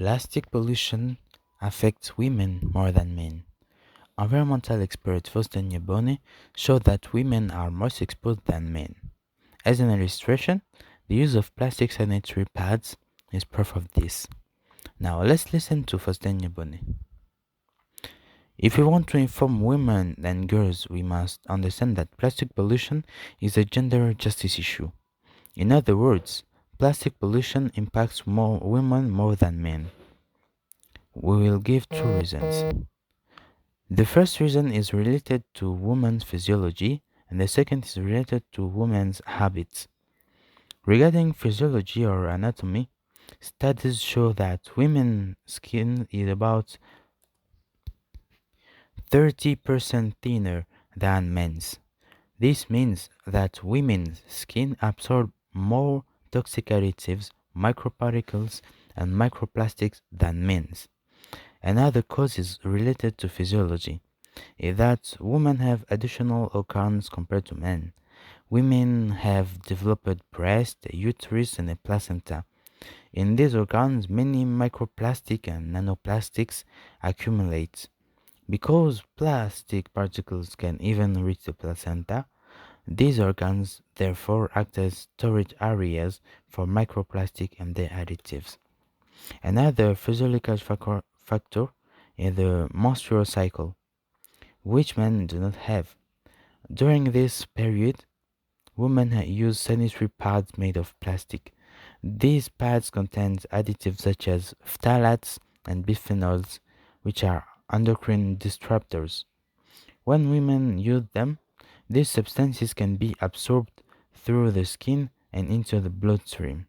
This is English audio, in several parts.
Plastic pollution affects women more than men. Environmental expert Faustin Yabone showed that women are more exposed than men. As an illustration, the use of plastic sanitary pads is proof of this. Now let's listen to Faustin Yabone. If we want to inform women and girls, we must understand that plastic pollution is a gender justice issue. In other words, plastic pollution impacts more women more than men. We will give two reasons. The first reason is related to women's physiology, and the second is related to women's habits. Regarding physiology or anatomy, studies show that women's skin is about 30% thinner than men's. This means that women's skin absorb more toxic additives, microparticles, and microplastics than men's. Another cause is related to physiology, is that women have additional organs compared to men. Women have developed breast, a uterus, and a placenta. In these organs, many microplastic and nanoplastics accumulate. Because plastic particles can even reach the placenta, these organs therefore act as storage areas for microplastic and their additives. Another physiological factor is the menstrual cycle, which men do not have. During this period, women use sanitary pads made of plastic. These pads contain additives such as phthalates and bisphenols, which are endocrine disruptors. When women use them, these substances can be absorbed through the skin and into the bloodstream.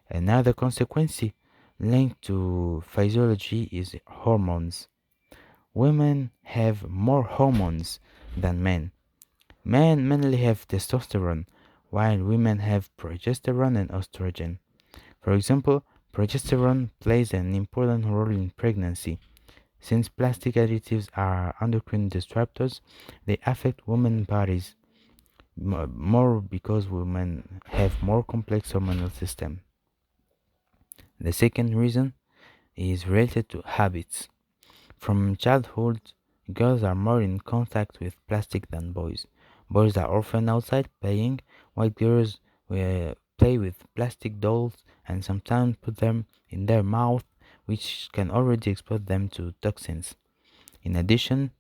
Another consequence linked to physiology is hormones. Women have more hormones than men. Men mainly have testosterone, while women have progesterone and estrogen. For example, progesterone plays an important role in pregnancy. Since plastic additives are endocrine disruptors, they affect women's bodies more because women have more complex hormonal system. The second reason is related to habits. From childhood, girls are more in contact with plastic than boys. Boys are often outside playing, while girls play with plastic dolls and sometimes put them in their mouth, which can already expose them to toxins. In addition,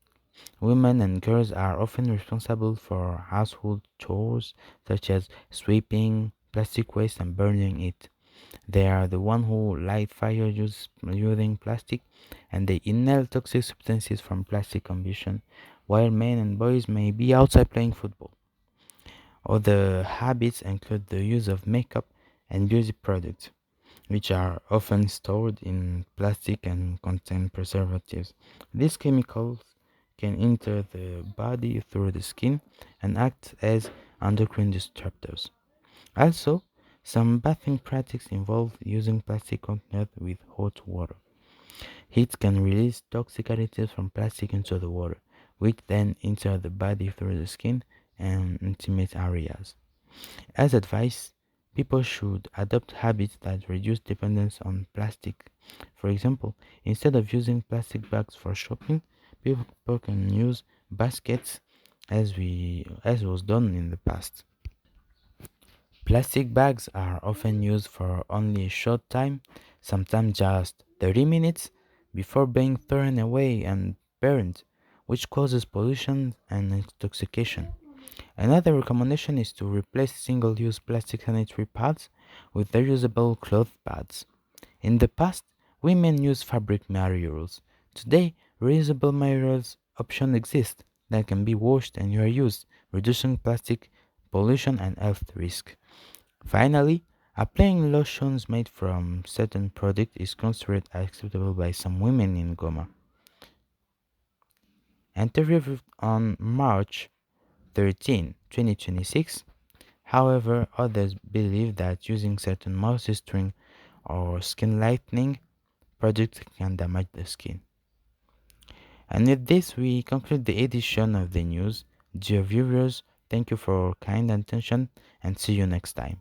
women and girls are often responsible for household chores such as sweeping plastic waste and burning it. They are the one who light fire using plastic, and they inhale toxic substances from plastic combustion, while men and boys may be outside playing football. Other habits include the use of makeup and beauty products, which are often stored in plastic and contain preservatives. These chemicals can enter the body through the skin and act as endocrine disruptors. Also, some bathing practices involve using plastic containers with hot water. Heat can release toxic additives from plastic into the water, which then enter the body through the skin and intimate areas. As advice, people should adopt habits that reduce dependence on plastic. For example, instead of using plastic bags for shopping, people can use baskets as was done in the past. Plastic bags are often used for only a short time, sometimes just 30 minutes, before being thrown away and burned, which causes pollution and intoxication. Another recommendation is to replace single-use plastic sanitary pads with reusable cloth pads. In the past, women used fabric materials. Today, reusable materials option exist that can be washed and reused, reducing plastic pollution and health risk. Finally, applying lotions made from certain products is considered acceptable by some women in Goma. Interviewed on March 13, 2026, however, others believe that using certain moisturizing or skin lightening products can damage the skin. And with this, we conclude the edition of the news. Dear viewers, thank you for your kind attention and see you next time.